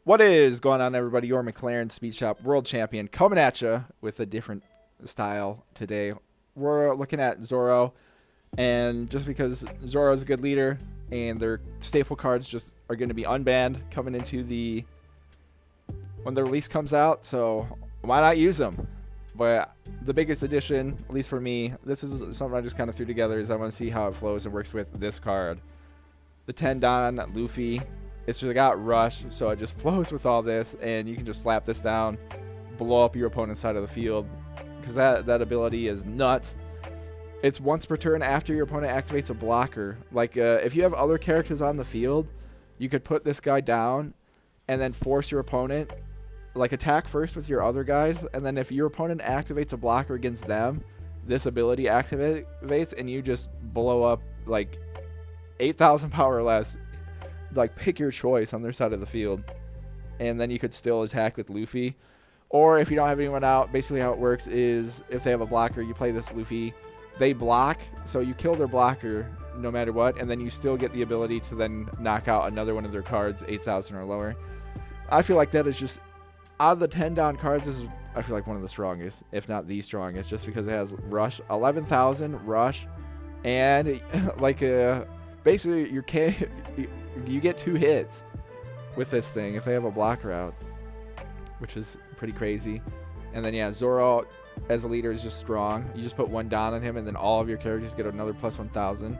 What is going on, everybody? Your McLaren Speed Shop World Champion coming at you with a different style today. We're looking at Zoro, and just because Zoro is a good leader and their staple cards just are going to be unbanned coming into when the release comes out, so why not use them? But the biggest addition, at least for me, this is something I just kind of threw together, is I want to see how it flows and works with this card. The 10 Dan Luffy. It's just got rush, so it just flows with all this, and you can just slap this down, blow up your opponent's side of the field, because that ability is nuts. It's once per turn after your opponent activates a blocker. Like, if you have other characters on the field, you could put this guy down, and then force your opponent, like, attack first with your other guys, and then if your opponent activates a blocker against them, this ability activates, and you just blow up, like, 8,000 power or less. Like, pick your choice on their side of the field, and then you could still attack with Luffy. Or if you don't have anyone out, basically how it works is if they have a blocker, you play this Luffy, they block, so you kill their blocker no matter what, and then you still get the ability to then knock out another one of their cards 8,000 or lower. I feel like that is just, out of the 10 down cards, this is, I feel like, one of the strongest, if not the strongest, just because it has rush, 11,000 rush, and like basically you get 2 hits with this thing if they have a blocker out, which is pretty crazy. And then, yeah, Zoro as a leader is just strong. You just put 1 down on him, and then all of your characters get another plus 1,000.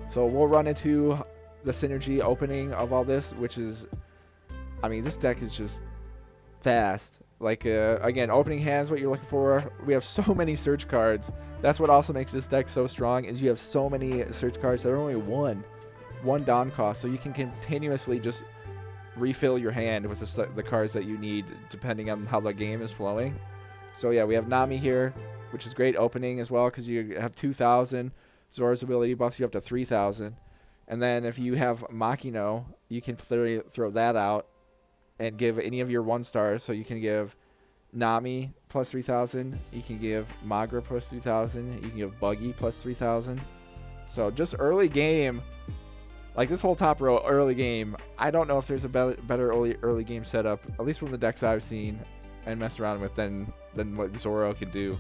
So we'll run into the synergy opening of all this, which is, I mean, this deck is just fast. Like, again, opening hands, what you're looking for. We have so many search cards. That's what also makes this deck so strong, is you have so many search cards that are only one Dawn cost, so you can continuously just refill your hand with the cards that you need depending on how the game is flowing. So yeah, we have Nami here, which is great opening as well because you have 2,000. Zoro's ability buffs you up to 3,000, and then if you have Makino, you can literally throw that out and give any of your 1-stars. So you can give Nami plus 3,000, you can give Magra plus 3,000, you can give Buggy plus 3,000. So just early game. Like, this whole top row early game, I don't know if there's a better early game setup, at least from the decks I've seen and messed around with, than what Zoro can do.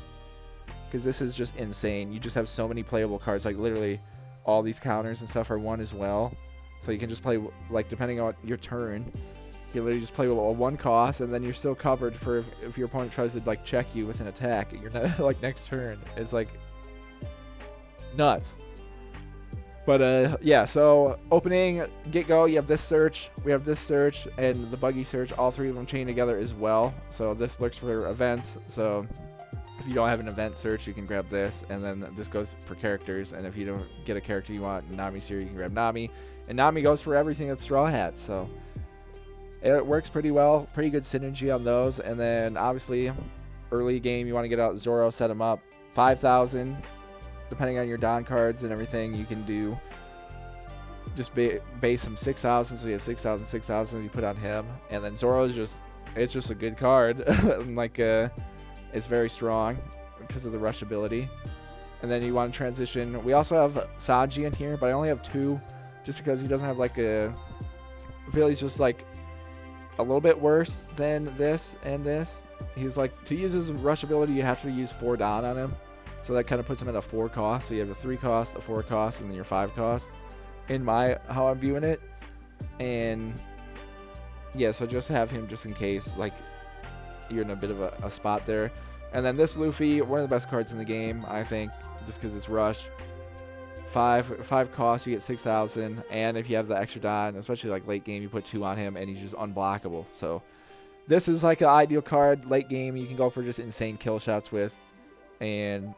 Because this is just insane. You just have so many playable cards. Like, literally, all these counters and stuff are 1 as well. So you can just play, like, depending on your turn, you can literally just play with a 1 cost, and then you're still covered for if your opponent tries to, like, check you with an attack. You're not, like, next turn. It's, like, nuts. But, yeah, so opening, get-go, you have this search, we have this search, and the buggy search, all 3 of them chain together as well. So this looks for events, so if you don't have an event search, you can grab this, and then this goes for characters, and if you don't get a character you want, Nami's here, you can grab Nami. And Nami goes for everything that's Straw Hat, so it works pretty well, pretty good synergy on those. And then, obviously, early game, you want to get out Zoro, set him up, 5,000. Depending on your Don cards and everything, you can do just base him 6,000, so you have 6,000, 6,000 you put on him, and then Zoro is just a good card. Like, it's very strong because of the rush ability. And then you want to transition. We also have Sanji in here, but I only have 2, just because he doesn't have like I feel he's just like a little bit worse than this and this. He's like, to use his rush ability, you have to use 4 Don on him. So that kind of puts him at a 4 cost. So you have a 3 cost, a 4 cost, and then your 5 cost, in how I'm viewing it. And yeah, so just have him just in case, like, you're in a bit of a spot there. And then this Luffy, one of the best cards in the game, I think, just because it's rush. 5 cost, you get 6,000, and if you have the extra Don, especially like late game, you put 2 on him, and he's just unblockable. So this is like an ideal card late game. You can go for just insane kill shots with, and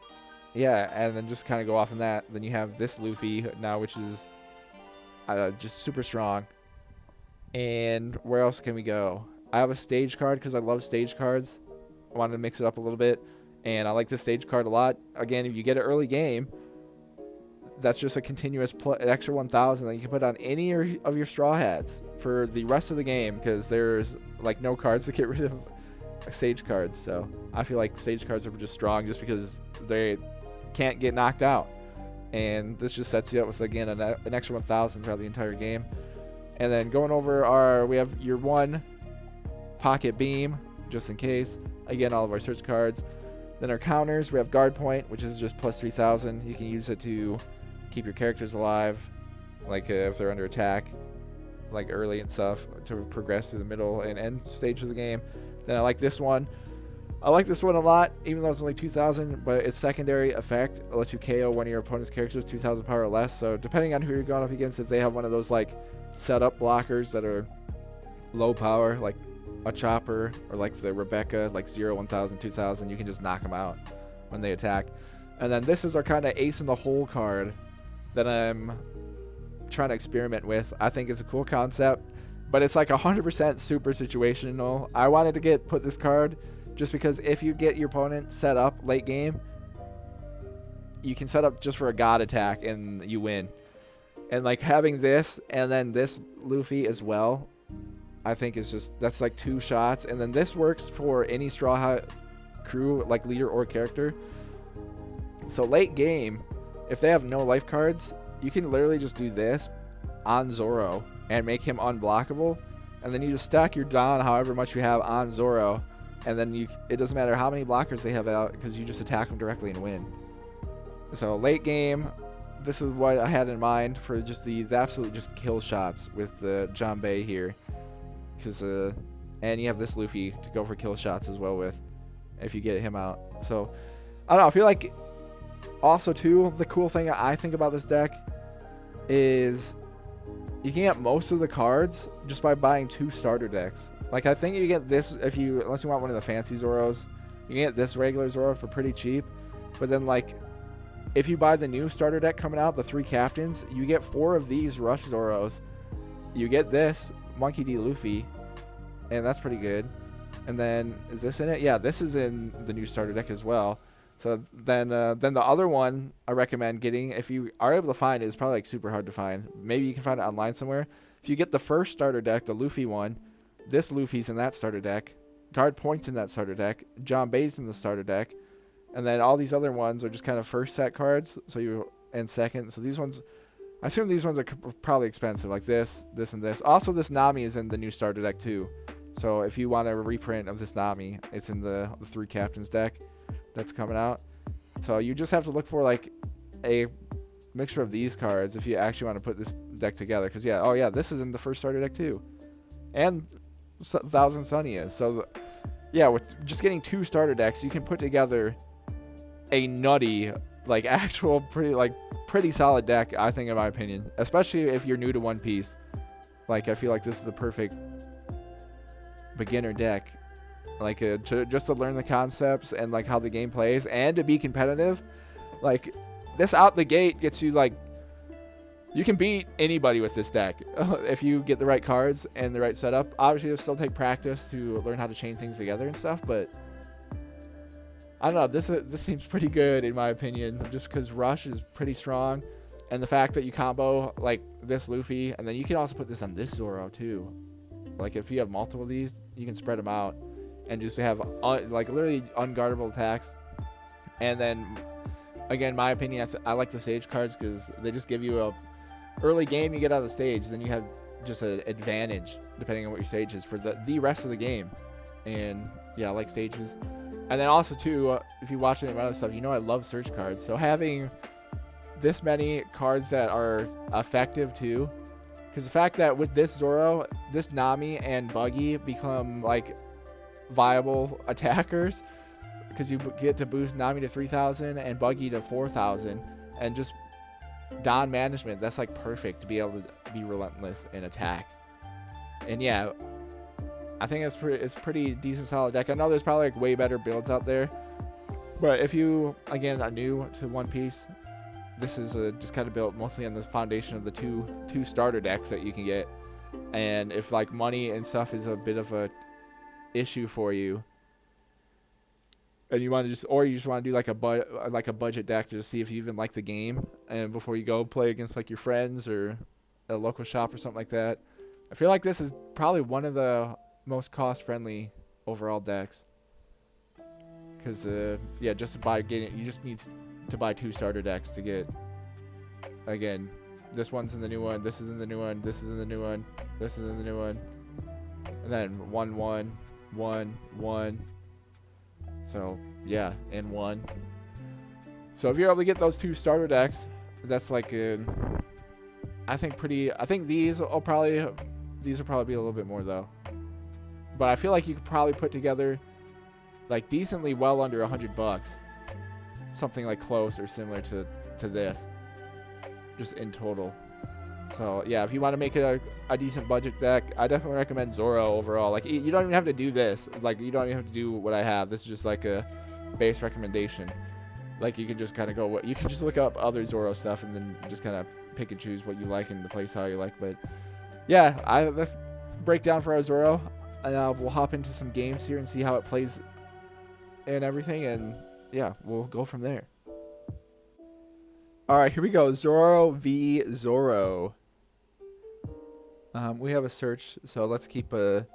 yeah, and then just kind of go off on that. Then you have this Luffy now, which is just super strong. And where else can we go? I have a stage card because I love stage cards. I wanted to mix it up a little bit, and I like this stage card a lot. Again, if you get an early game, that's just a continuous an extra 1,000 that you can put on any of your Straw Hats for the rest of the game, because there's like no cards to get rid of stage cards. So I feel like stage cards are just strong just because they can't get knocked out, and this just sets you up with, again, an extra 1,000 throughout the entire game. And then going over we have your 1 Pocket Beam, just in case. Again, all of our search cards. Then our counters, we have Guard Point, which is just plus 3,000. You can use it to keep your characters alive, like if they're under attack, like early and stuff, to progress to the middle and end stage of the game. Then I like this one. I like this one a lot, even though it's only 2,000, but its secondary effect lets you KO one of your opponent's characters 2,000 power or less. So depending on who you're going up against, if they have one of those like setup blockers that are low power, like a Chopper or like the Rebecca, like 0, 1,000, 2,000, you can just knock them out when they attack. And then this is our kind of ace in the hole card that I'm trying to experiment with. I think it's a cool concept, but it's like 100% super situational. I wanted to put this card just because if you get your opponent set up late game, you can set up just for a god attack and you win. And like having this and then this Luffy as well, I think is just, that's like 2 shots. And then this works for any Straw Hat crew, like leader or character. So late game, if they have no life cards, you can literally just do this on Zoro and make him unblockable. And then you just stack your Don however much you have on Zoro. And then it doesn't matter how many blockers they have out because you just attack them directly and win. So late game, this is what I had in mind for just the absolute just kill shots with the Janbei here. Because and you have this Luffy to go for kill shots as well with, if you get him out. So I don't know, I feel like also too, the cool thing I think about this deck is you can get most of the cards just by buying 2 starter decks. Like I think you get this unless you want one of the fancy Zoros, you can get this regular Zoro for pretty cheap. But then like if you buy the new starter deck coming out, the 3 captains, you get 4 of these Rush Zoros. You get this Monkey D. Luffy, and that's pretty good. And then is this in it? Yeah, this is in the new starter deck as well. So then the other one I recommend getting, if you are able to find it, it's probably like super hard to find. Maybe you can find it online somewhere. If you get the first starter deck, the Luffy one, this Luffy's in that starter deck, Guard Point's in that starter deck, Janbei's in the starter deck, and then all these other ones are just kind of first set cards. So you and second. So these ones, I assume these ones are probably expensive, like this, this, and this. Also, this Nami is in the new starter deck too. So if you want a reprint of this Nami, it's in the 3 captains deck that's coming out. So you just have to look for like a mixture of these cards if you actually want to put this deck together. Because yeah, oh yeah, this is in the first starter deck too, and Thousand Sunny is. So yeah, with just getting 2 starter decks, you can put together a nutty, like actual pretty solid deck, I think, in my opinion. Especially if you're new to One Piece. Like I feel like this is the perfect beginner deck. Like just to learn the concepts and like how the game plays and to be competitive. Like this out the gate gets you like, you can beat anybody with this deck if you get the right cards and the right setup. Obviously, it'll still take practice to learn how to chain things together and stuff, but I don't know. This seems pretty good in my opinion, just because Rush is pretty strong, and the fact that you combo like this Luffy, and then you can also put this on this Zoro too. Like if you have multiple of these, you can spread them out and just have like literally unguardable attacks. And then again, my opinion, I like the stage cards because they just give you a early game. You get out of the stage, then you have just an advantage depending on what your stage is for the rest of the game. And yeah, I like stages. And then also too, if you watch any of my other stuff, you know I love search cards. So having this many cards that are effective too, because the fact that with this Zoro, this Nami and Buggy become like viable attackers, because you get to boost Nami to 3,000 and Buggy to 4,000, and just Don management, that's like perfect to be able to be relentless and attack. And yeah, I think it's pretty decent solid deck. I know there's probably like way better builds out there, but if you again are new to One Piece, this is just kind of built mostly on the foundation of the two starter decks that you can get. And if like money and stuff is a bit of a issue for you, and you want to you just want to do like a budget deck to just see if you even like the game, and before you go play against like your friends or a local shop or something like that, I feel like this is probably one of the most cost-friendly overall decks. Because yeah, just to buy you just need to buy 2 starter decks to get. Again, this one's in the new one, this is in the new one, this is in the new one, this is in the new one, and then 1-1, 1, 1. So, yeah, and 1. So, if you're able to get those 2 starter decks, that's like I think these will probably be a little bit more though. But I feel like you could probably put together like decently well under $100. Something like close or similar to this. Just in total. So, yeah, if you want to make it a decent budget deck, I definitely recommend Zoro overall. Like, you don't even have to do this. Like, you don't even have to do what I have. This is just like a base recommendation. Like, you can just kind of go, you can just look up other Zoro stuff and then just kind of pick and choose what you like and the play style you like. But, yeah, let's break down for our Zoro. And we'll hop into some games here and see how it plays and everything. And, yeah, we'll go from there. All right, here we go. Zoro v. Zoro. We have a search, so let's keep what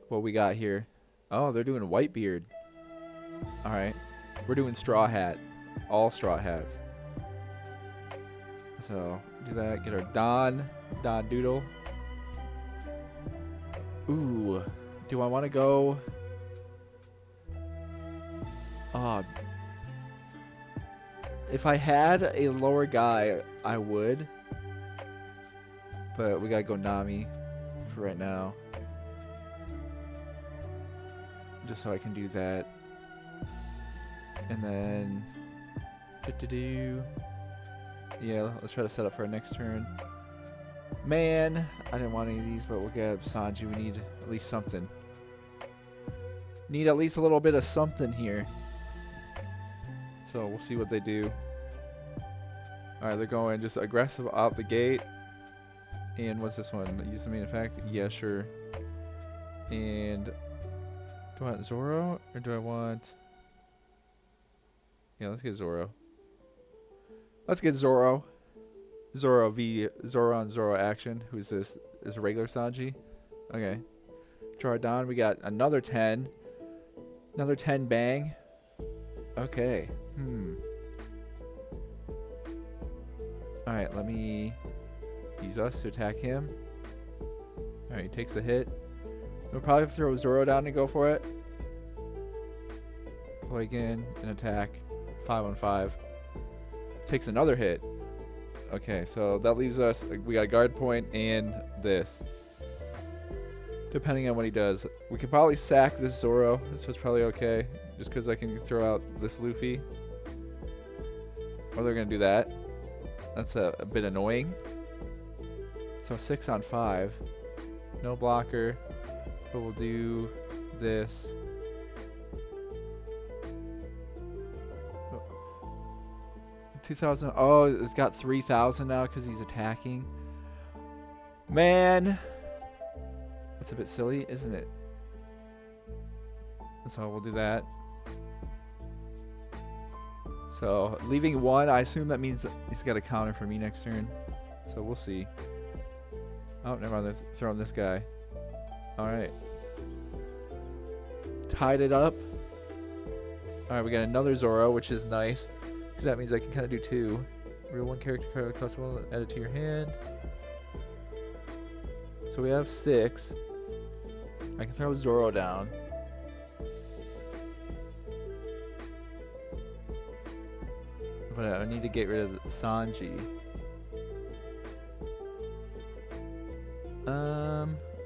we got here. Oh, they're doing Whitebeard. All right, we're doing Straw Hat. All Straw Hats. So do that. Get our Don Doodle. Ooh, do I want to go? If I had a lower guy, I would. But we gotta go Nami for right now. Just so I can do that. And then... Yeah, let's try to set up for our next turn. Man, I didn't want any of these, but we'll get Sanji. We need at least something. Need at least a little bit of something here. So we'll see what they do. Alright, they're going just aggressive out the gate. And what's this one? Use the main effect? Yeah, sure. And do I want Zoro? Or do I want... Yeah, let's get Zoro. Let's get Zoro. Zoro v. Zoro on Zoro action. Who's this? This is a regular Sanji? Okay. Draw it down. We got another 10. Another 10 bang. Okay. Alright, let me use us to attack him. Alright, he takes the hit. We'll probably throw Zoro down and go for it. Play again and attack. 5 on 5. Takes another hit. Okay, so that leaves us, we got a guard point and this. Depending on what he does. We could probably sack this Zoro. This was probably okay. Just because I can throw out this Luffy. Or they're going to do that. That's a bit annoying. So 6 on 5. No blocker. But we'll do this. 2,000. Oh, it's got 3,000 now because he's attacking. Man. That's a bit silly, isn't it? So we'll do that. So leaving 1, I assume that means he's got a counter for me next turn. So we'll see. Oh, never mind. They're throwing this guy. Alright. Tied it up. Alright, we got another Zoro, which is nice. Because that means I can kind of do 2. Real 1 character card cost 1, add it to your hand. So we have 6. I can throw Zoro down. But I need to get rid of Sanji.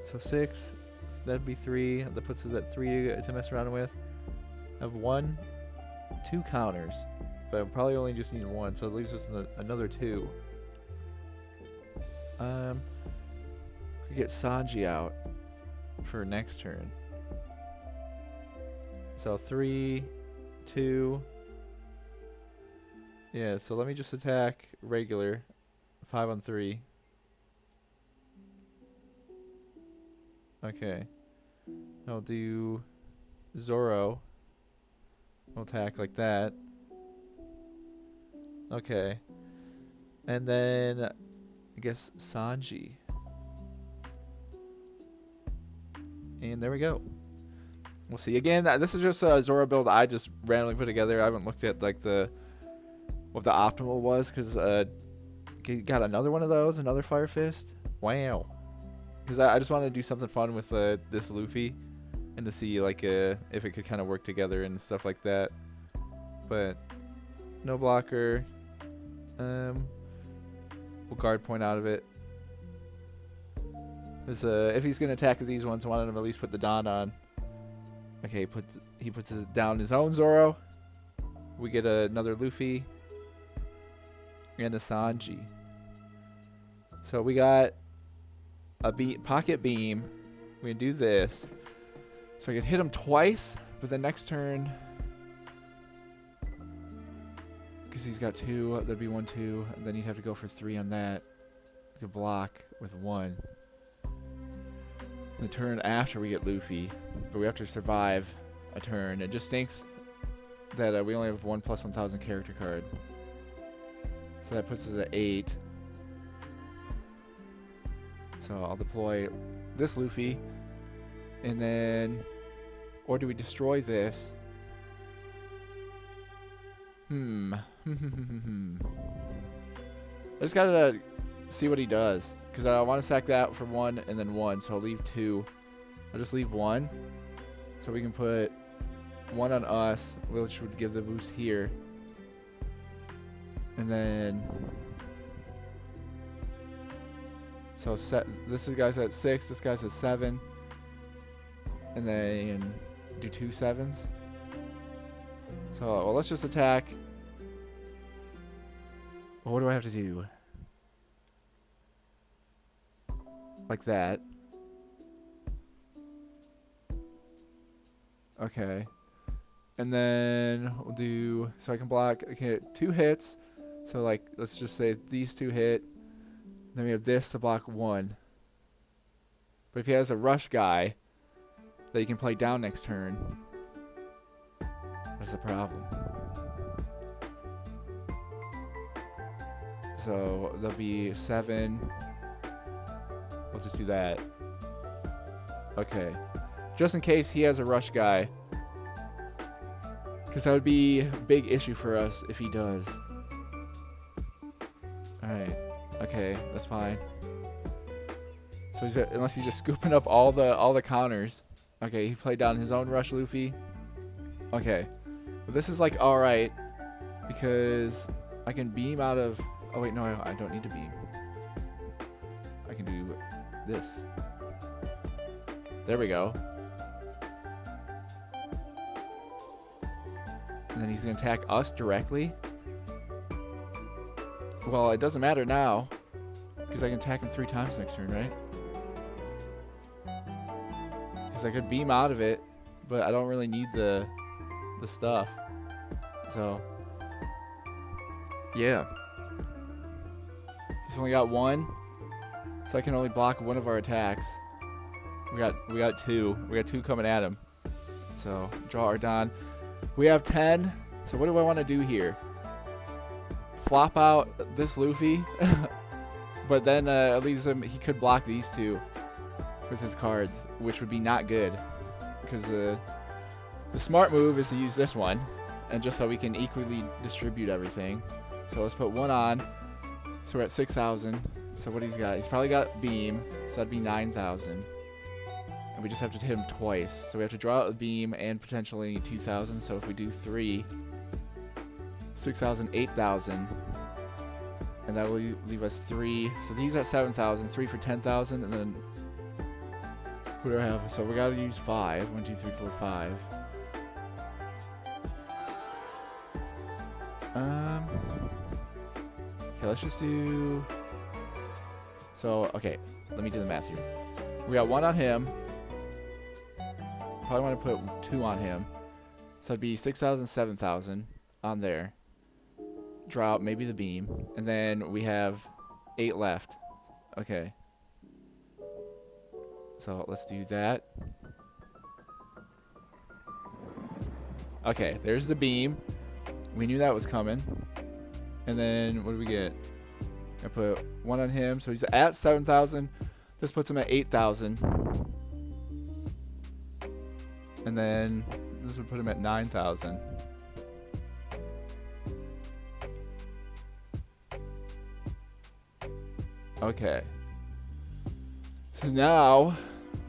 So 6. That'd be 3. That puts us at 3 to mess around with. I have 1, 2 counters. But I probably only just need 1, so it leaves us with another 2. We get Sanji out for next turn. So 3, 2. Yeah, so let me just attack regular. 5 on 3. Okay. I'll do Zoro. I'll attack like that. Okay. And then I guess Sanji. And there we go. We'll see. Again, this is just a Zoro build I just randomly put together. I haven't looked at like what the optimal was because got another one of those, another Fire Fist. Wow. Because I just wanted to do something fun with this Luffy. and to see like if it could kind of work together and stuff like that. But no blocker. We'll guard point out of it. If he's gonna attack these ones, I wanted him to at least put the Don on. Okay, he puts it down his own Zoro. We get another Luffy and a Sanji. So we got a pocket beam. We can do this. So I can hit him twice, but the next turn, because he's got 2, that'd be 1, 2, and then he'd have to go for 3 on that. We could block with 1. The turn after we get Luffy, but we have to survive a turn. It just stinks that we only have 1 plus 1,000 character card. So that puts us at 8. So I'll deploy this Luffy, and then, or do we destroy this? I just gotta see what he does, because I want to sack that for 1 and then 1, so I'll leave 2. I'll just leave 1, so we can put 1 on us, which would give the boost here, and then so this guy's at 6, this guy's at 7, and then do 2 7s. So well, let's just attack. Well, what do I have to do? Like that. Okay. And then we'll do, so I can block, okay, 2 hits. So like, let's just say these 2 hit. Then we have this to block 1. But if he has a rush guy that he can play down next turn, that's the problem. So there'll be 7. We'll just do that. Okay. Just in case he has a rush guy. Because that would be a big issue for us if he does. Alright. Okay, that's fine. So he's unless he's just scooping up all the counters. Okay, he played down his own rush Luffy. Okay. But this is like alright. Because I can beam out of, oh wait, no, I don't need to beam. I can do this. There we go. And then he's going to attack us directly. Well, it doesn't matter now, because I can attack him 3 times next turn, right? Because I could beam out of it, but I don't really need the stuff. So, yeah. He's only got 1, so I can only block 1 of our attacks. We got 2. We got 2 coming at him. So, draw our Don. We have 10. So what do I want to do here? Flop out this Luffy, but then it leaves him. He could block these 2 with his cards, which would be not good, because the smart move is to use this one, and just so we can equally distribute everything. So let's put 1 on. So we're at 6,000. So what he's got? He's probably got beam. So that'd be 9,000. And we just have to hit him twice. So we have to draw out a beam and potentially 2,000. So if we do 3, 6,000, 8,000. And that will leave us 3. So he's at 7,000. 3 for 10,000. And then what do I have? So we got to use 5. 1, 2, 3, 4, 5. Okay, let's just do. So okay, let me do the math here. We got 1 on him. Probably want to put 2 on him. So it'd be 6,000, 7,000 on there. Draw out maybe the beam. And then we have 8 left. Okay. So let's do that. Okay, there's the beam. We knew that was coming. And then what do we get? I put 1 on him. So he's at 7,000. This puts him at 8,000. And then this would put him at 9,000. Okay. So now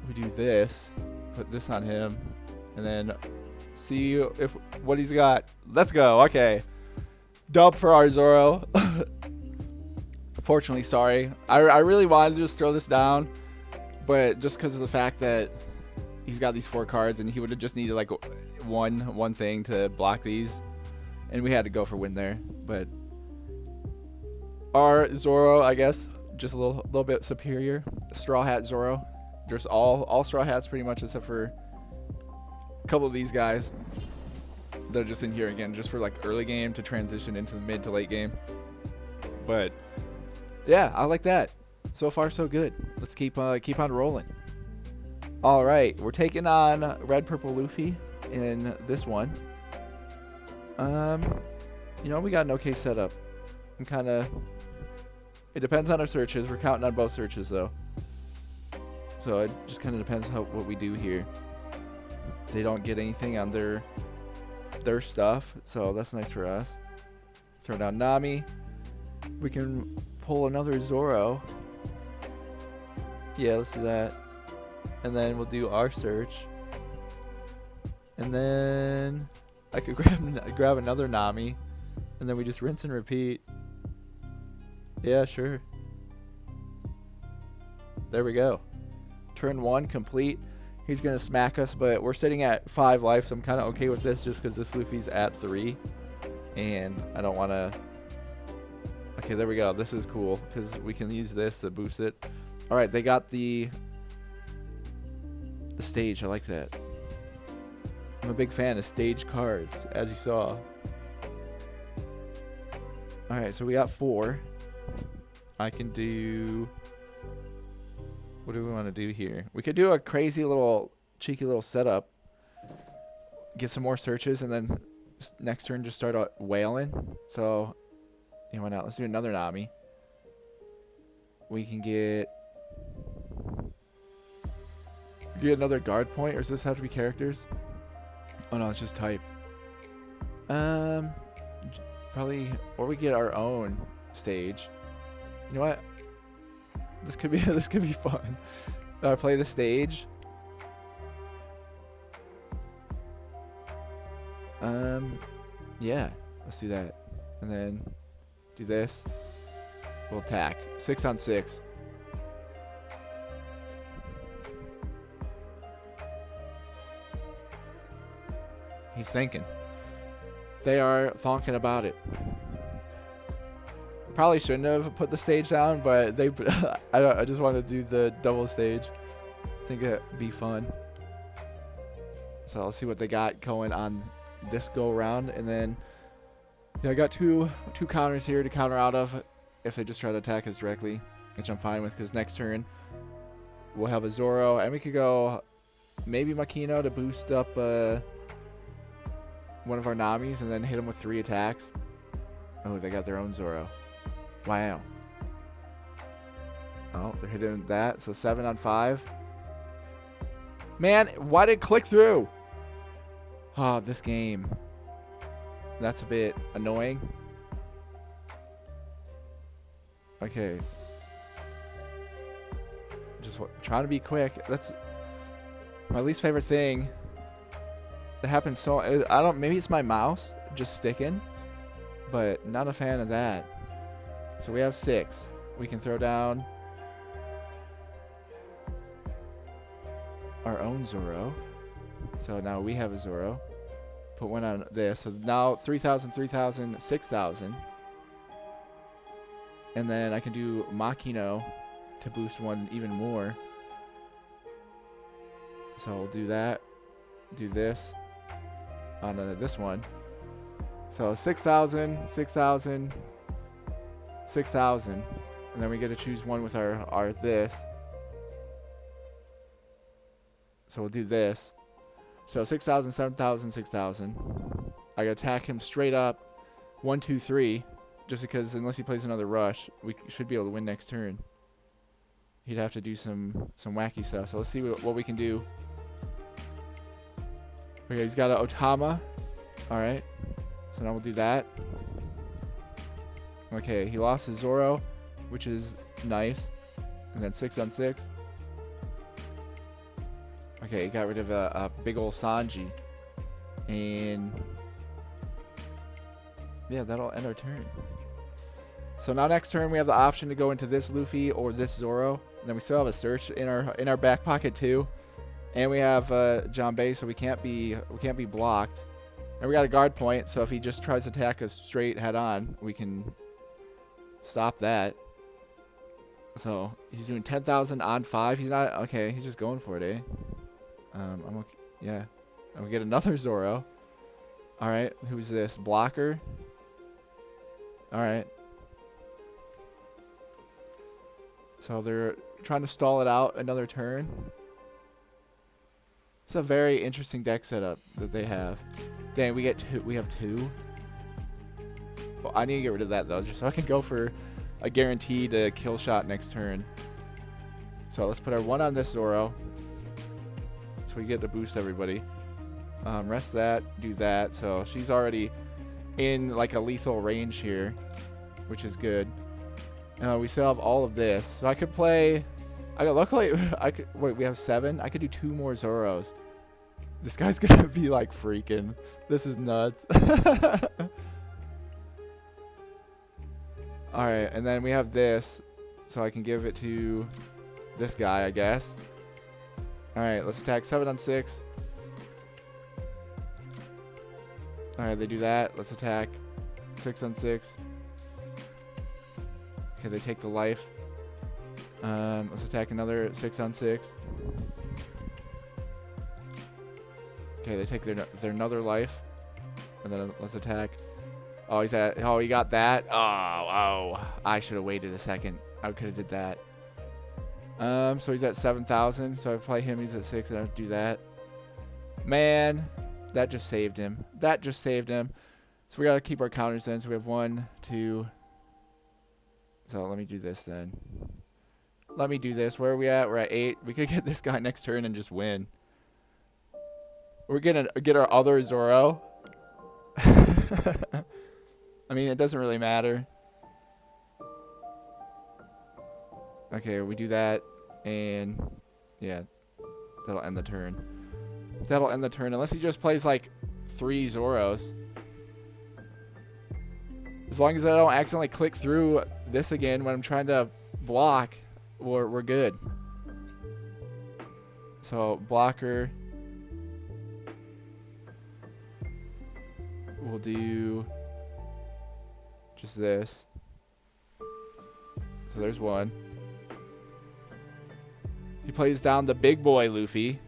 we do this. Put this on him. And then see if what he's got. Let's go. Okay. Dub for our Zoro. Fortunately, sorry. I really wanted to just throw this down. But just because of the fact that he's got these 4 cards and he would have just needed like one thing to block these. And we had to go for win there. But our Zoro, I guess, just a little bit superior. Straw Hat Zoro. There's all Straw Hats pretty much except for a couple of these guys. They're just in here again just for like early game to transition into the mid to late game. But yeah, I like that. So far so good. Let's keep on rolling. All right, we're taking on Red Purple Luffy in this one. You know, we got an okay setup. I'm kind of. It depends on our searches. We're counting on both searches though. So it just kind of depends what we do here. They don't get anything on their stuff, so that's nice for us. Throw down Nami. We can pull another Zoro. Yeah, let's do that. And then we'll do our search. And then I could grab another Nami. And then we just rinse and repeat. Yeah, sure. There we go. Turn 1 complete. He's going to smack us, but we're sitting at 5 life, so I'm kind of okay with this just because this Luffy's at 3. And I don't want to... Okay, there we go. This is cool because we can use this to boost it. All right, they got the stage. I like that. I'm a big fan of stage cards, as you saw. All right, so we got 4. I can do... What do we want to do here? We could do a crazy cheeky little setup. Get some more searches, and then next turn just start wailing. So, yeah, why not? Let's do another Nami. We can get another guard point, or does this have to be characters? Oh no, it's just type. Probably, or we get our own stage. You know what? This could be fun. Play the stage. Yeah, let's do that, and then do this. We'll attack 6 on 6. He's thinking. They are thonking about it. Probably shouldn't have put the stage down, but I just wanted to do the double stage. I think it'd be fun. So let's see what they got going on this go around, and then yeah, I got two counters here to counter out of if they just try to attack us directly, which I'm fine with because next turn we'll have a Zoro, and we could go maybe Makino to boost up one of our Namis and then hit him with 3 attacks. Oh, they got their own Zoro. Wow. Oh, they're hitting that. So 7 on 5. Man, why did it click through? Oh, this game. That's a bit annoying. Okay. Just trying to be quick. That's my least favorite thing. That happens so... maybe it's my mouse just sticking. But not a fan of that. So we have 6. We can throw down our own Zoro. So now we have a Zoro. Put one on this. So now 3,000, 3,000, 6,000. And then I can do Makino to boost one even more. So we'll do that. Do this on this one. So 6,000, 6,000, 6,000. And then we get to choose one with our this. So we'll do this. So 6,000, 7,000, 6,000. I gotta attack him straight up. 1, 2, 3. Just because unless he plays another rush, we should be able to win next turn. He'd have to do some wacky stuff. So let's see what we can do. Okay, he's got an Otama. Alright. So now we'll do that. Okay, he lost his Zoro, which is nice. And then 6 on 6. Okay, Okay, got rid of a big ol' Sanji. And yeah, that'll end our turn. So now next turn we have the option to go into this Luffy or this Zoro. And then we still have a search in our back pocket too. And we have Janbei, so we can't be blocked. And we got a guard point, so if he just tries to attack us straight head on, we can stop that. So he's doing 10,000 on 5. He's not okay. He's just going for it, eh? I'm okay. Yeah. And we get another Zoro. All right. Who's this? Blocker. All right. So they're trying to stall it out another turn. It's a very interesting deck setup that they have. Dang, we have 2. Well, I need to get rid of that though, just so I can go for a guaranteed kill shot next turn. So let's put our 1 on this Zoro, so we get to boost everybody. Rest that, do that. So she's already in like a lethal range here, which is good. We still have all of this, so I could play. Luckily, I could. Wait, we have 7. I could do 2 more Zoros. This guy's gonna be like freaking. This is nuts. Alright, and then we have this, so I can give it to this guy, I guess. Alright, let's attack 7 on 6. Alright, they do that. Let's attack 6 on 6. Okay, they take the life. Let's attack another 6 on 6. Okay, they take their another life. And then let's attack. Oh, he got that. Oh, I should have waited a second. I could have did that. So he's at 7,000. So I play him. He's at 6. And I have to do that. Man, that just saved him. That just saved him. So we gotta keep our counters then. So we have 1, 2. So let me do this then. Let me do this. Where are we at? We're at 8. We could get this guy next turn and just win. We're gonna get our other Zoro. I mean, it doesn't really matter. Okay, we do that, and yeah, that'll end the turn. That'll end the turn, unless he just plays like 3 Zoros. As long as I don't accidentally click through this again when I'm trying to block, we're good. So, blocker. We'll do just this. So there's 1. He plays down the big boy Luffy,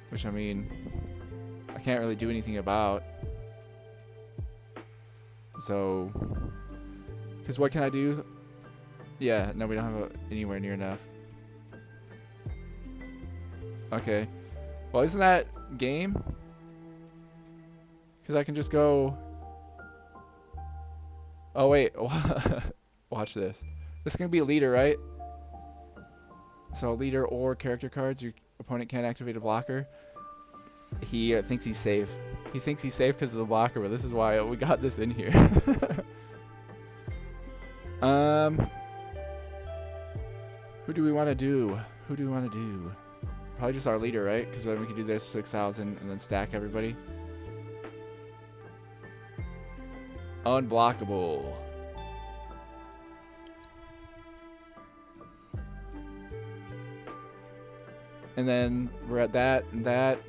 which I mean, I can't really do anything about. So, because what can I do? Yeah, no, we don't have anywhere near enough. Okay. Well, isn't that game? Because I can just go. Oh, wait. Watch this. This is going to be a leader, right? So, leader or character cards. Your opponent can't activate a blocker. He thinks he's safe. He thinks he's safe because of the blocker, but this is why we got this in here. Who do we want to do? Who do we want to do? Probably just our leader, right? Because then we can do this 6,000 and then stack everybody. Unblockable. And then we're at that and that.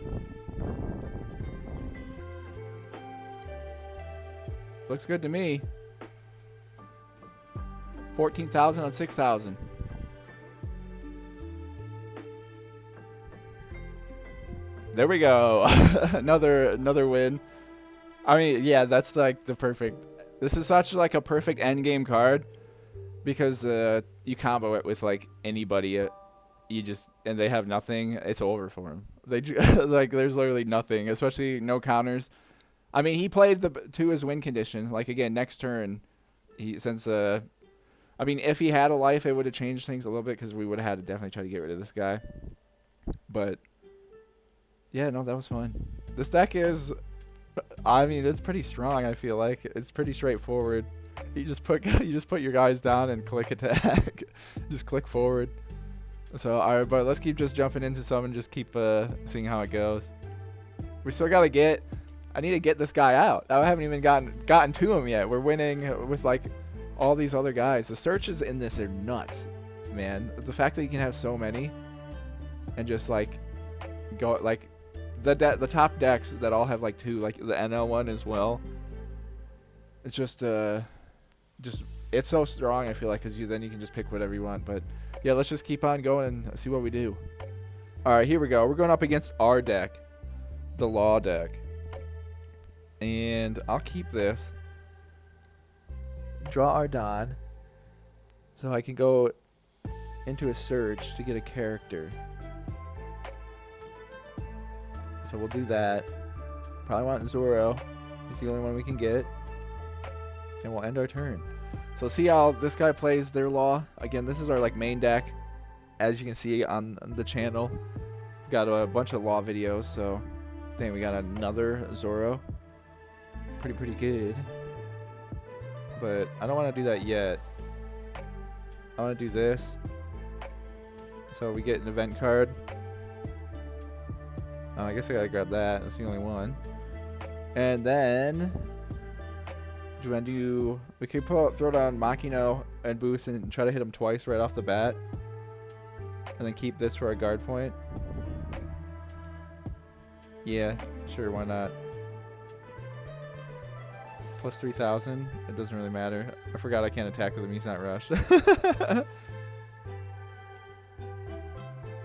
Looks good to me. 14,000 on 6,000. There we go. another win. I mean, yeah, that's like the perfect. This is such like a perfect end game card because you combo it with like anybody. And they have nothing. It's over for them. They like there's literally nothing, especially no counters. I mean, he played to his win condition. Like again, next turn, I mean, if he had a life, it would have changed things a little bit because we would have had to definitely try to get rid of this guy. But yeah, no, that was fun. This deck is, I mean, it's pretty strong. I feel like it's pretty straightforward. You just put your guys down and click attack. Just click forward. So, alright, but let's keep just jumping into some and just keep seeing how it goes. We still gotta get... I need to get this guy out. I haven't even gotten to him yet. We're winning with, like, all these other guys. The searches in this are nuts, man. The fact that you can have so many and just, like, go, like, the top decks that all have, like, 2, like, the NL one as well. It's just it's so strong, I feel like, because then you can just pick whatever you want. But, yeah, let's just keep on going and see what we do. Alright, here we go. We're going up against our deck. The Law deck. And I'll keep this. Draw our Don. So I can go into a search to get a character. So we'll do that. Probably want Zoro. He's the only one we can get. And we'll end our turn. So see how this guy plays their Law. Again, this is our like main deck. As you can see on the channel. We've got a bunch of Law videos, so dang, we got another Zoro. Pretty good. But I don't want to do that yet. I want to do this. So we get an event card. I guess I gotta grab that. That's the only one. And then do I do? We could throw down Makino and boost and try to hit him twice right off the bat. And then keep this for a guard point. Yeah, sure, why not? Plus 3,000. It doesn't really matter. I forgot I can't attack with him. He's not rushed.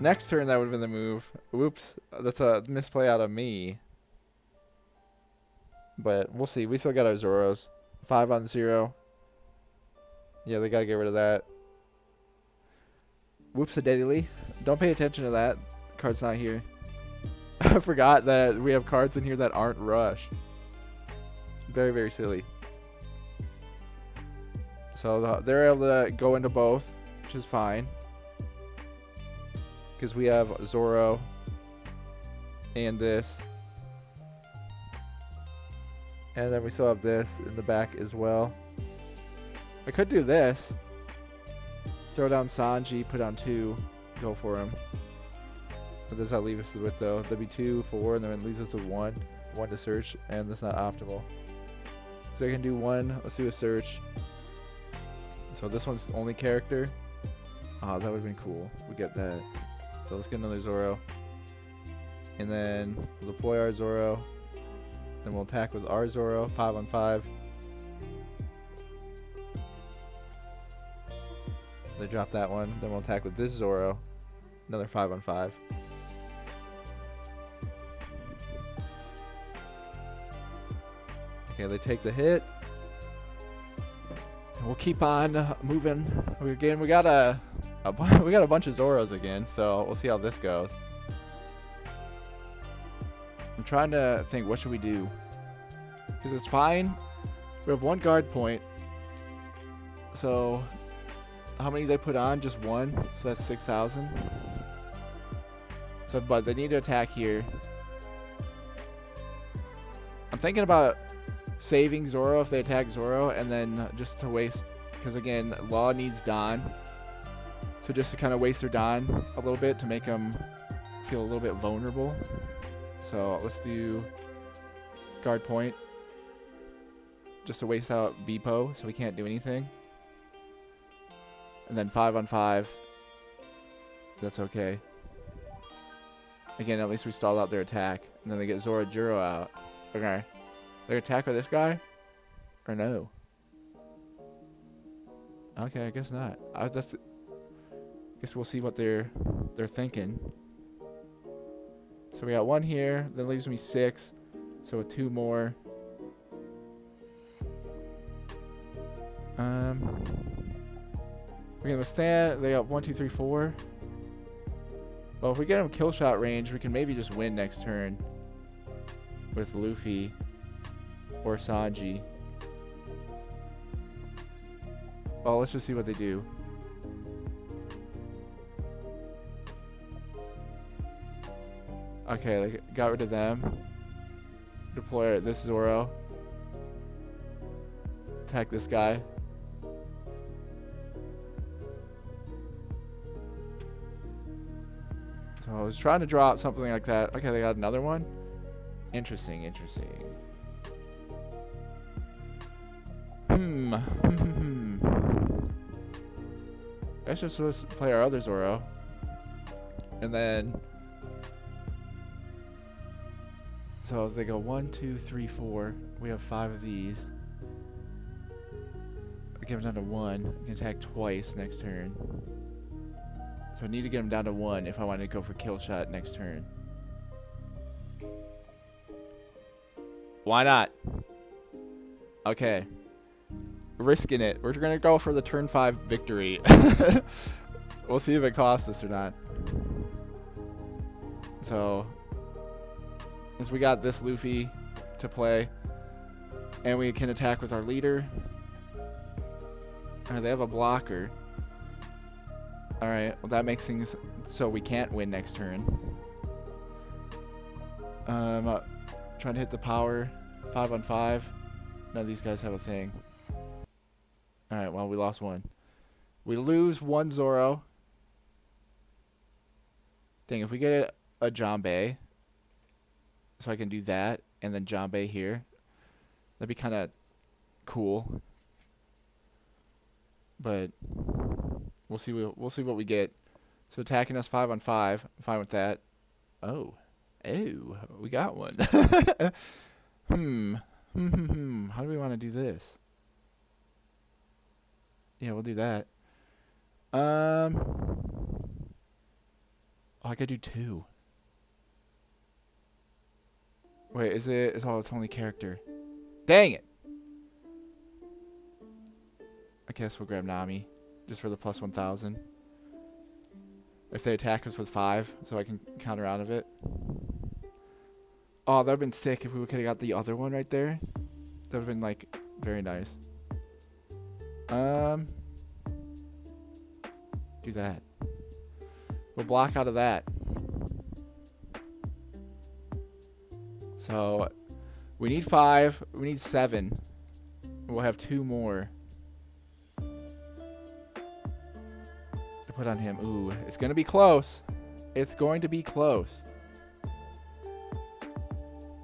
Next turn, that would have been the move. Whoops. That's a misplay out of me. But we'll see. We still got our Zoros. 5 on 0. Yeah, they gotta get rid of that. Whoops-a-daily. Don't pay attention to that. The card's not here. I forgot that we have cards in here that aren't rush. Very silly. So they're able to go into both, which is fine. Because we have Zoro and this. And then we still have this in the back as well. I could do this. Throw down Sanji, put on 2, go for him. What does that leave us with though? That'd be 2, 4, and then it leaves us with 1. 1 to search, and that's not optimal. So I can do 1. Let's do a search. So this one's only character. Oh, that would have been cool. We get that. So let's get another Zoro. And then we'll deploy our Zoro. Then we'll attack with our Zoro. 5 on 5. They drop that one. Then we'll attack with this Zoro. Another 5 on 5. Okay, they take the hit. And we'll keep on moving. We got a bunch of Zoros again, so we'll see how this goes. I'm trying to think, what should we do? Because it's fine. We have 1 guard point. So how many they put on? Just 1. So that's 6,000. So, but they need to attack here. I'm thinking about saving Zoro if they attack Zoro, and then just to waste, because again, Law needs Don. So just to kind of waste their Don a little bit to make them feel a little bit vulnerable. So let's do guard point. Just to waste out Beepo so we can't do anything. And then 5 on 5. That's okay. Again, at least we stalled out their attack. And then they get Zoro Juro out. Okay. They attack with this guy? Or no? Okay, I guess not. Guess we'll see what they're thinking. So we got 1 here. That leaves me 6. So with 2 more. We're gonna withstand. They got 1, 2, 3, 4. Well, if we get him kill shot range, we can maybe just win next turn with Luffy or Sanji. Well, let's just see what they do. Okay, they got rid of them. Deploy this Zoro. Attack this guy. So I was trying to draw out something like that. Okay, they got another one. Interesting, interesting. Let's just let's play our other Zoro. And then... So they go 1, 2, 3, 4. We have 5 of these. I get them down to 1. I can attack twice next turn. So I need to get them down to 1 if I want to go for kill shot next turn. Why not? Okay. Risking it. We're going to go for the turn 5 victory. We'll see if it costs us or not. So, as we got this Luffy to play, and we can attack with our leader. They have a blocker. Alright, well that makes things so we can't win next turn. Trying to hit the power. 5 on 5. None of these guys have a thing. Alright, well we lost one. We lose one Zoro. Dang, if we get a Janbei, so I can do that, and then Janbei here, that'd be kind of cool. But we'll see what we get. So attacking us 5 on 5. I'm fine with that. Oh, we got one. How do we want to do this? Yeah, we'll do that. Oh, I could do 2. Wait, is it? Oh, it's only character. Dang it! I guess we'll grab Nami, just for the plus 1,000. If they attack us with 5, so I can counter out of it. Oh, that would've been sick if we could've got the other one right there. That would've been, like, very nice. Do that. We'll block out of that. So, we need 5. We need 7. We'll have 2 more to put on him. Ooh, it's going to be close. It's going to be close.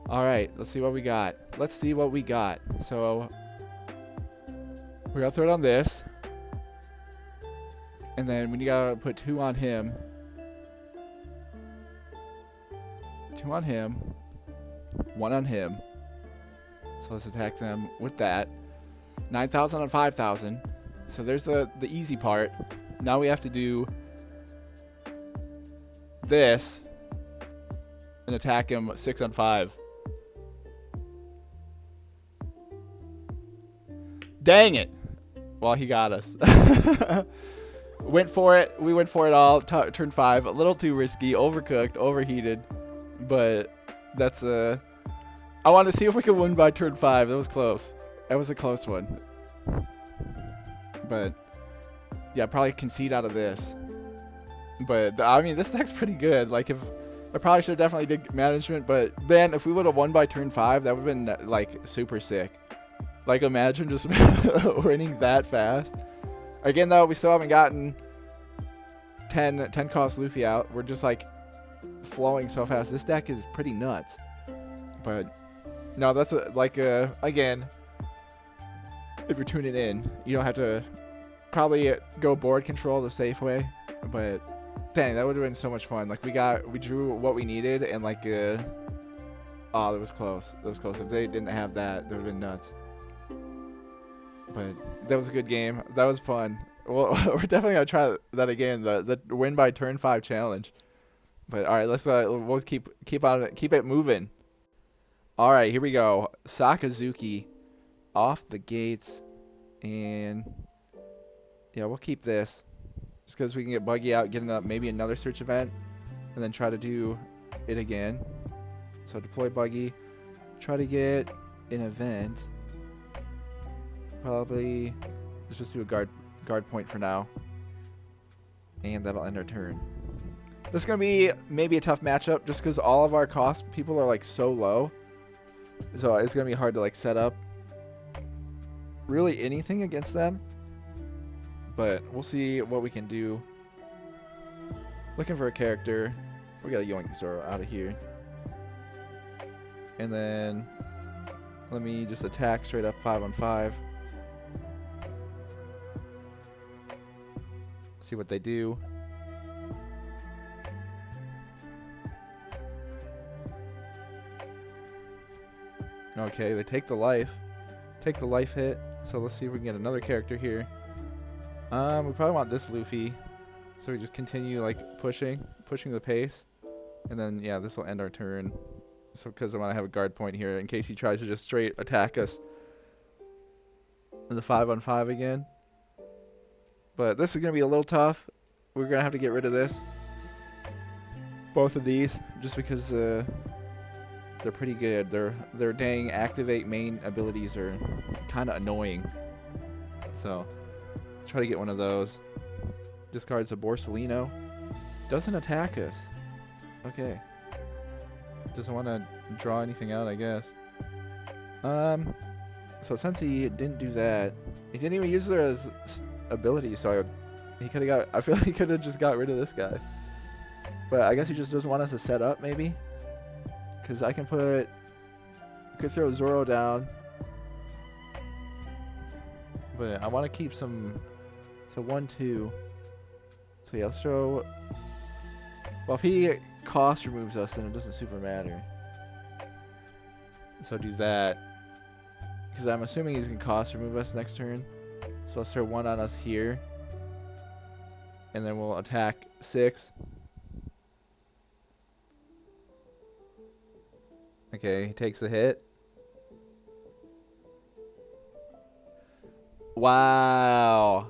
Alright, let's see what we got. Let's see what we got. So, we're going to throw it on this. And then we got to put 2 on him. 2 on him. 1 on him. So let's attack them with that. 9,000 on 5,000. So there's the easy part. Now we have to do this and attack him 6 on 5. Dang it! Well, he got us. Went for it. We went for it all. Turn 5. A little too risky. Overcooked. Overheated. But that's I want to see if we can win by turn 5. That was close. That was a close one. But yeah, probably concede out of this. But I mean, this deck's pretty good. Like, if I probably should have definitely did management, but then if we would have won by turn 5, that would have been like super sick. Like, imagine just winning that fast. Again, though, we still haven't gotten 10 cost Luffy out. We're just like flowing so fast. This deck is pretty nuts. But no, that's again, if you're tuning in, you don't have to probably go board control the safe way. But dang, that would have been so much fun. Like, we drew what we needed, and like oh, that was close. That was close. If they didn't have that, that would have been nuts. But that was a good game. That was fun. Well, we're definitely gonna try that again. The win by turn 5 challenge. But all right, we'll keep it moving. All right, here we go. Sakazuki off the gates, and yeah, we'll keep this just because we can get Buggy out, get maybe another search event, and then try to do it again. So deploy Buggy, try to get an event. Probably let's just do a guard point for now, and that'll end our turn. This is gonna be maybe a tough matchup just because all of our cost people are like so low, so it's gonna be hard to like set up really anything against them. But we'll see what we can do. Looking for a character. We gotta yoink Zoro out of here. And then let me just attack straight up 5-on-5. See what they do. Okay, they take the life. Take the life hit. So let's see if we can get another character here. We probably want this Luffy. So we just continue like pushing the pace. And then yeah, this will end our turn. So because I want to have a guard point here in case he tries to just straight attack us. In the 5-on-5 again. But this is going to be a little tough. We're going to have to get rid of this. Both of these. Just because they're pretty good. Their dang activate main abilities are kind of annoying. So, try to get one of those. Discards a Borsalino. Doesn't attack us. Okay. Doesn't want to draw anything out, I guess. So since he didn't do that, he didn't even use their ability, so he could have got. I feel like he could have just got rid of this guy. But I guess he just doesn't want us to set up, maybe. Because I could throw Zoro down. But I want to keep some. So 1-2. So yeah, let's throw. Well, if he cost removes us, then it doesn't super matter. So do that. Because I'm assuming he's going to cost remove us next turn. So let's throw 1 on us here. And then we'll attack 6. Okay, he takes the hit. Wow.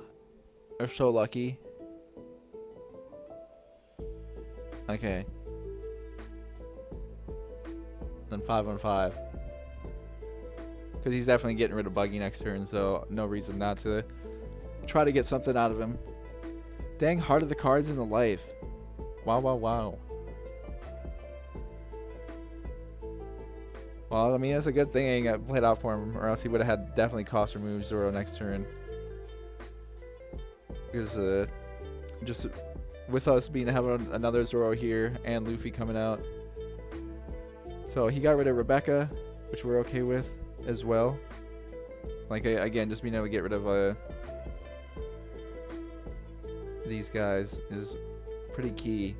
We're so lucky. Okay. Then 5-on-5. Because he's definitely getting rid of Buggy next turn, so no reason not to try to get something out of him. Dang, Heart of the Cards in the life. Wow, wow, wow. Well, I mean, it's a good thing I played out for him, or else he would have had definitely cost remove Zoro next turn. Because just with us having another Zoro here and Luffy coming out. So he got rid of Rebecca, which we're okay with as well. Like, again, just being able to get rid of these guys is pretty key.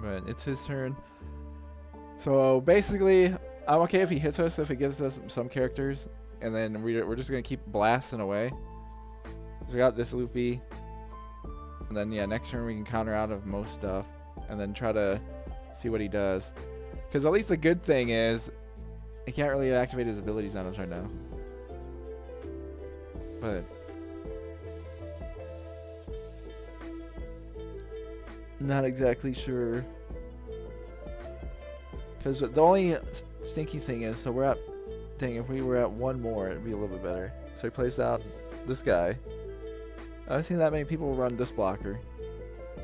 But it's his turn. So basically, I'm okay if he hits us, if it gives us some characters. And then we're just going to keep blasting away. So we got this Luffy. And then, yeah, next turn we can counter out of most stuff. And then try to see what he does. Because at least the good thing is, he can't really activate his abilities on us right now. But not exactly sure. Because the only stinky thing is, so we're at, dang, if we were at 1 more, it'd be a little bit better. So he plays out this guy. I haven't seen that many people run this blocker.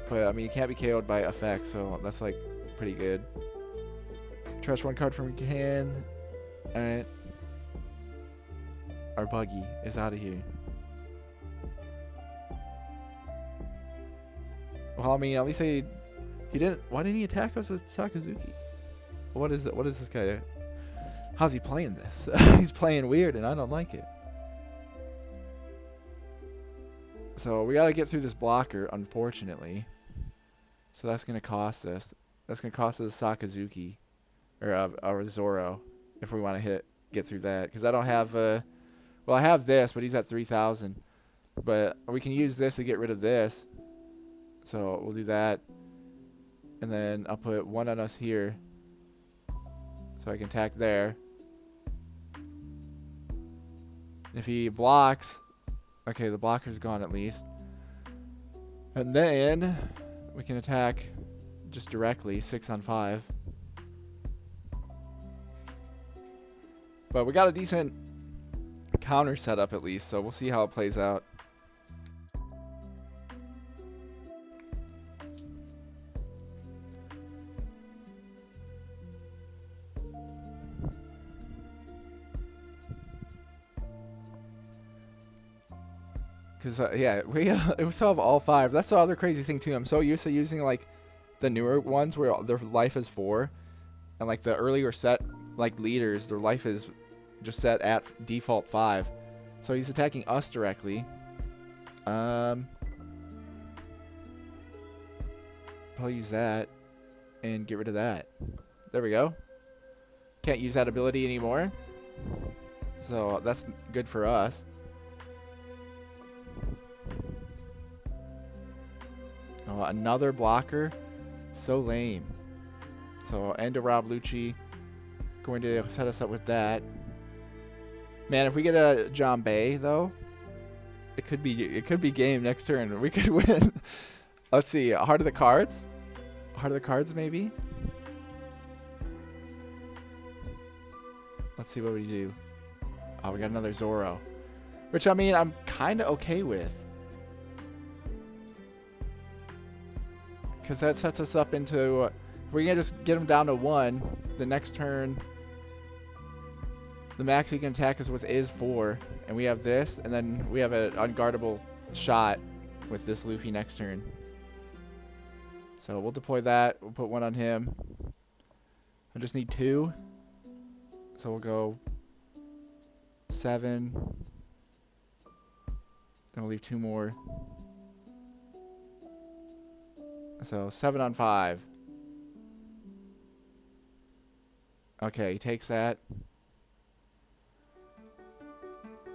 But, I mean, you can't be KO'd by effect, so that's, like, pretty good. Trash 1 card from your hand. Alright. Our Buggy is out of here. Well, I mean, at least he didn't. Why didn't he attack us with Sakazuki? What is that? What is this guy? How's he playing this? He's playing weird, and I don't like it. So we gotta get through this blocker, unfortunately. So that's gonna cost us. That's gonna cost us Sakazuki, or Zoro, if we want to get through that. Because I don't have well, I have this, but he's at 3,000. But we can use this to get rid of this. So we'll do that. And then I'll put 1 on us here. So I can attack there. And if he blocks, okay, the blocker's gone at least. And then we can attack just directly, 6-on-5. But we got a decent counter setup at least, so we'll see how it plays out. Because, yeah, we still have all 5. That's the other crazy thing, too. I'm so used to using, like, the newer ones where their life is 4. And, like, the earlier set, like, leaders, their life is just set at default 5. So he's attacking us directly. Probably use that and get rid of that. There we go. Can't use that ability anymore. So that's good for us. Oh, another blocker. So lame. So end to Rob Lucci. Going to set us up with that. Man, if we get a John Bay though, it could be game next turn. We could win. Let's see. Heart of the Cards. Heart of the Cards maybe. Let's see what we do. Oh, we got another Zoro, which I mean I'm kind of okay with, because that sets us up into we're gonna just get him down to 1. The next turn, the max he can attack us with is 4, and we have this, and then we have an unguardable shot with this Luffy next turn. So we'll deploy that. We'll put 1 on him. I just need 2. So we'll go 7. Then we'll leave 2 more. So 7 on 5. Okay, he takes that.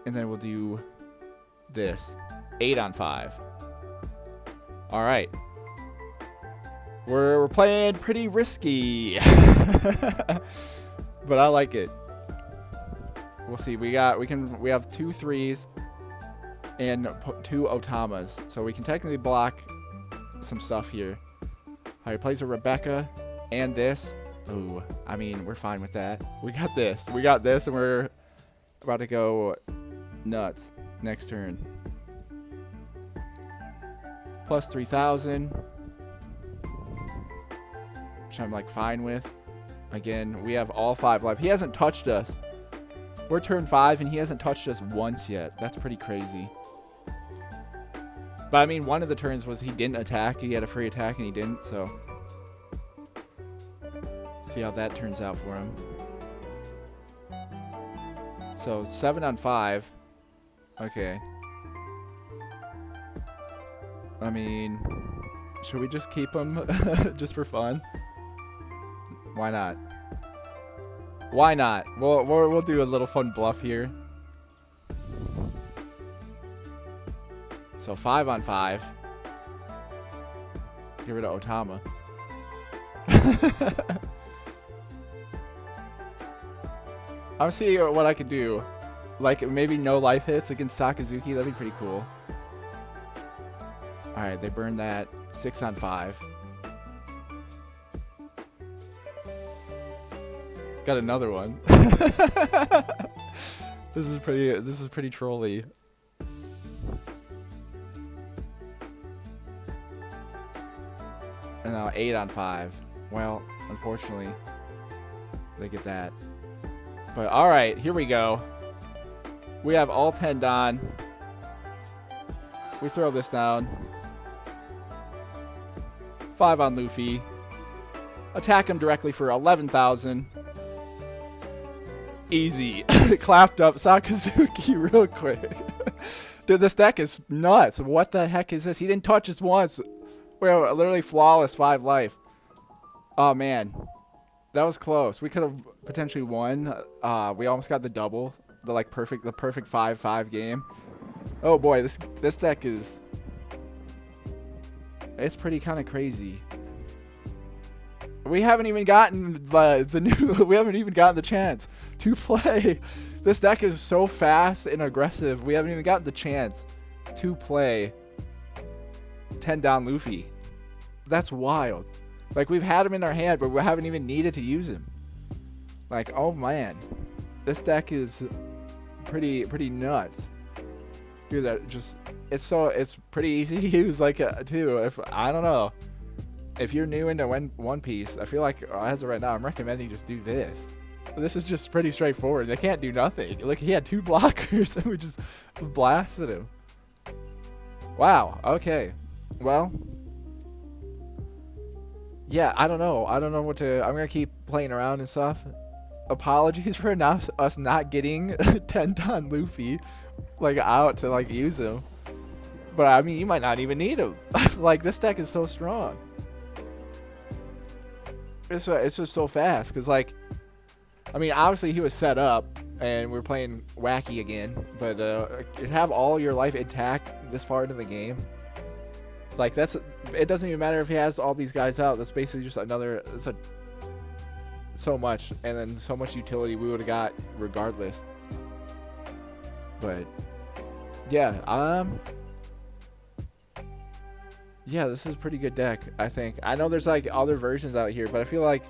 And then we'll do this. 8 on 5. Alright. We're playing pretty risky. But I like it. We'll see. We have 2 3s and 2 Otamas. So we can technically block some stuff here. He plays a Rebecca and this. Ooh, I mean, we're fine with that. We got this. We got this, and we're about to go nuts next turn. Plus 3,000. Which I'm, like, fine with. Again, we have all 5 life. He hasn't touched us. We're turn 5, and he hasn't touched us once yet. That's pretty crazy. But, I mean, one of the turns was he didn't attack. He had a free attack, and he didn't, so. See how that turns out for him. So, 7 on 5. Okay. I mean, should we just keep him just for fun? Why not? Why not? We'll do a little fun bluff here. So 5 on 5. Get rid of Otama. I'm seeing what I could do. Like maybe no life hits against Sakazuki. That'd be pretty cool. Alright, they burned that. 6 on 5. Got another one. This is pretty trolly. And now 8 on 5. Well, unfortunately, they get that. But alright, here we go. We have all 10 done. We throw this down. 5 on Luffy. Attack him directly for 11,000. Easy. Clapped up Sakazuki real quick. Dude, this deck is nuts. What the heck is this? He didn't touch us once. We're literally flawless 5 life. Oh, man. That was close. We could have potentially won. We almost got the double. The perfect 5-5 game. Oh, boy. This deck is... It's pretty kind of crazy. We haven't even gotten the new. We haven't even gotten the chance to play. This deck is so fast and aggressive. We haven't even gotten the chance to play 10 down Luffy. That's wild. Like we've had him in our hand, but we haven't even needed to use him. Like, oh man, this deck is pretty nuts. Dude, it's pretty easy to use. Like too. If I don't know. If you're new into One Piece, I feel like as of right now, I'm recommending just do this. This is just pretty straightforward. They can't do nothing. Look, he had 2 blockers, and we just blasted him. Wow. Okay. Well, yeah, I don't know. I don't know what to. I'm gonna keep playing around and stuff. Apologies for us not getting 10-ton Luffy like out to like use him. But I mean, you might not even need him. Like this deck is so strong. It's just so fast because like, I mean, obviously he was set up and we're playing wacky again. But have all your life intact this far into the game. Like it doesn't even matter if he has all these guys out. That's basically just another. So much, and then so much utility we would have got regardless. But yeah, yeah, this is a pretty good deck, I think. I know there's like other versions out here, but I feel like,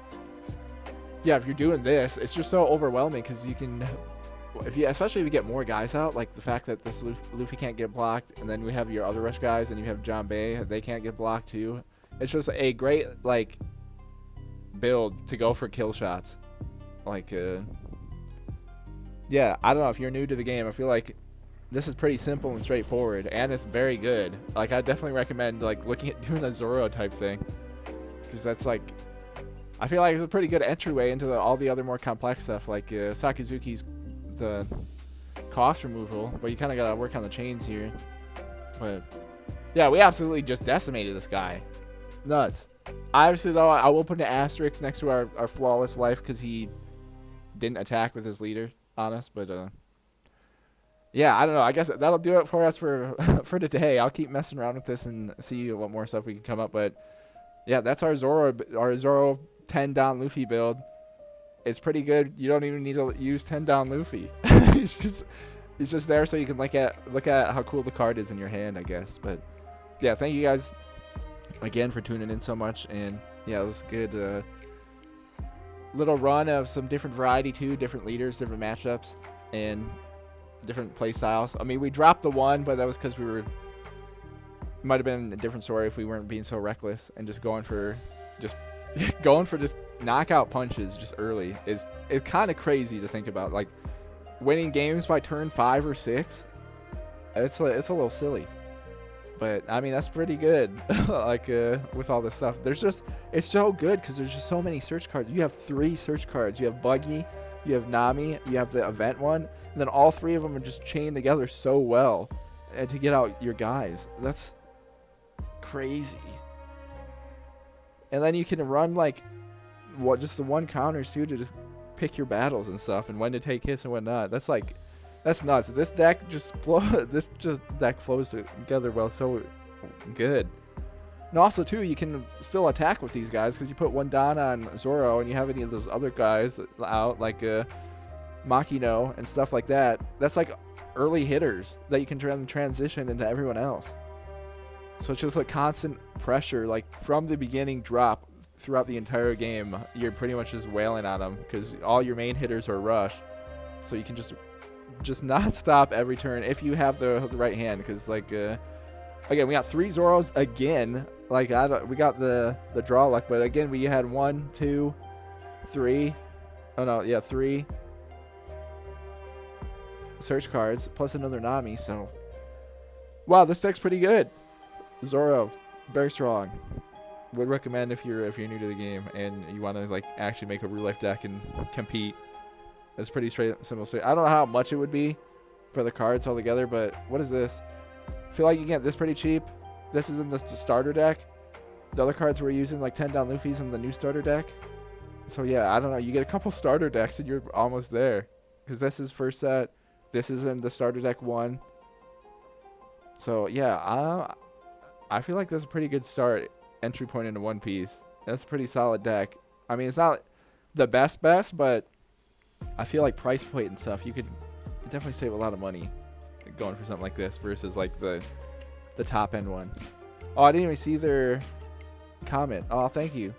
yeah, if you're doing this, it's just so overwhelming because you can, especially if you get more guys out, like the fact that this Luffy can't get blocked, and then we have your other rush guys, and you have John Bay, they can't get blocked too. It's just a great like build to go for kill shots. Like yeah, I don't know, if you're new to the game, I feel like this is pretty simple and straightforward, and it's very good. Like I definitely recommend like looking at doing a Zoro type thing, because that's like, I feel like it's a pretty good entryway into all the other more complex stuff, like Sakazuki's the cost removal, but you kind of gotta work on the chains here. But yeah, we absolutely just decimated this guy. Nuts. Obviously, though, I will put an asterisk next to our flawless life because he didn't attack with his leader on us. But yeah, I don't know. I guess that'll do it for us for today. I'll keep messing around with this and see what more stuff we can come up. But yeah, that's our Zoro 10-down Luffy build. It's pretty good. You don't even need to use 10-down Luffy. He's just there so you can look at how cool the card is in your hand, I guess. But yeah, thank you guys again for tuning in so much, and yeah, it was a good little run of some different variety too, different leaders, different matchups, and different play styles. I mean, we dropped the one, but that was because it might have been a different story if we weren't being so reckless and just going for just knockout punches just early. It's kind of crazy to think about, like winning games by turn 5 or 6. It's a little silly. But I mean, that's pretty good. Like with all this stuff, it's so good because there's just so many search cards. You have 3 search cards. You have Buggy, you have Nami, you have the event one, and then all 3 of them are just chained together so well, and to get out your guys, that's crazy. And then you can run like just the one counter too to just pick your battles and stuff, and when to take hits and when not. That's nuts. This deck deck flows together well, so good. And also too, you can still attack with these guys because you put one Don on Zoro, and you have any of those other guys out like Makino and stuff like that. That's like early hitters that you can transition into everyone else. So it's just like constant pressure, like from the beginning drop throughout the entire game. You're pretty much just wailing on them because all your main hitters are rush, so you can just not stop every turn if you have the right hand. Because like again, we got 3 Zoros again. Like we got the draw luck, but again we had 1, 2, 3. Oh no, yeah, 3 search cards plus another Nami. So wow, this deck's pretty good. Zoro, very strong. Would recommend if you're new to the game and you want to like actually make a real life deck and compete. It's pretty simple. I don't know how much it would be for the cards altogether, but what is this? I feel like you get this pretty cheap. This is in the starter deck. The other cards we're using, like 10-down Luffy's in the new starter deck. So yeah, I don't know. You get a couple starter decks and you're almost there. Because this is first set. This is in the starter deck 1. So yeah, I feel like that's a pretty good entry point into One Piece. That's a pretty solid deck. I mean, it's not the best, but I feel like price point and stuff, you could definitely save a lot of money going for something like this versus like the top end one. Oh, I didn't even see their comment. Oh, thank you.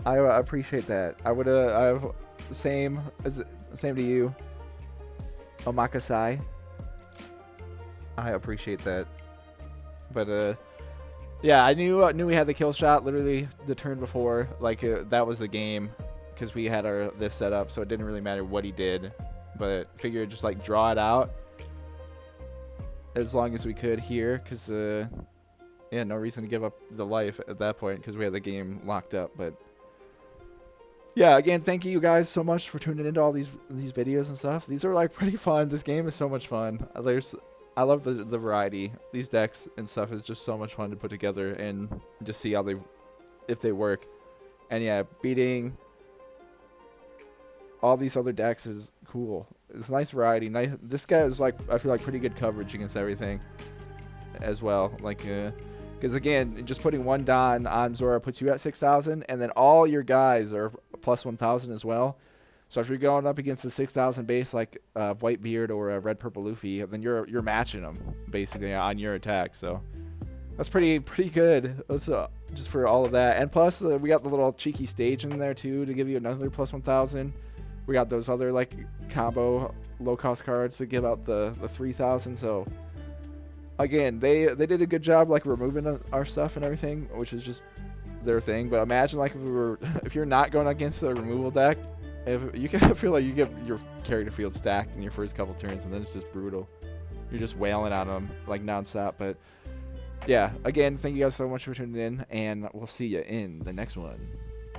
I appreciate that. I would have same to you, Omakasai. I appreciate that. But yeah, I knew we had the kill shot literally the turn before. Like that was the game. Because we had this set up, so it didn't really matter what he did, but figured just like draw it out as long as we could here, because yeah, no reason to give up the life at that point because we had the game locked up. But yeah, again, thank you guys so much for tuning into all these videos and stuff. These are like pretty fun. This game is so much fun. I love the variety. These decks and stuff is just so much fun to put together and just see how if they work. And yeah, beating all these other decks is cool. It's nice variety. Nice. This guy is like, I feel like, pretty good coverage against everything as well. Like, because again, just putting one Don on Zoro puts you at 6,000, and then all your guys are plus 1,000 as well. So if you're going up against a 6,000 base like Whitebeard or a Red Purple Luffy, then you're matching them basically on your attack. So that's pretty good. That's just for all of that. And plus, we got the little cheeky stage in there too to give you another plus 1,000. We got those other like combo low cost cards to give out the 3,000. So again, they did a good job like removing our stuff and everything, which is just their thing. But imagine like if you're not going against a removal deck, if you can feel like you get your character field stacked in your first couple turns, and then it's just brutal. You're just wailing on them like nonstop. But yeah, again, thank you guys so much for tuning in, and we'll see you in the next one.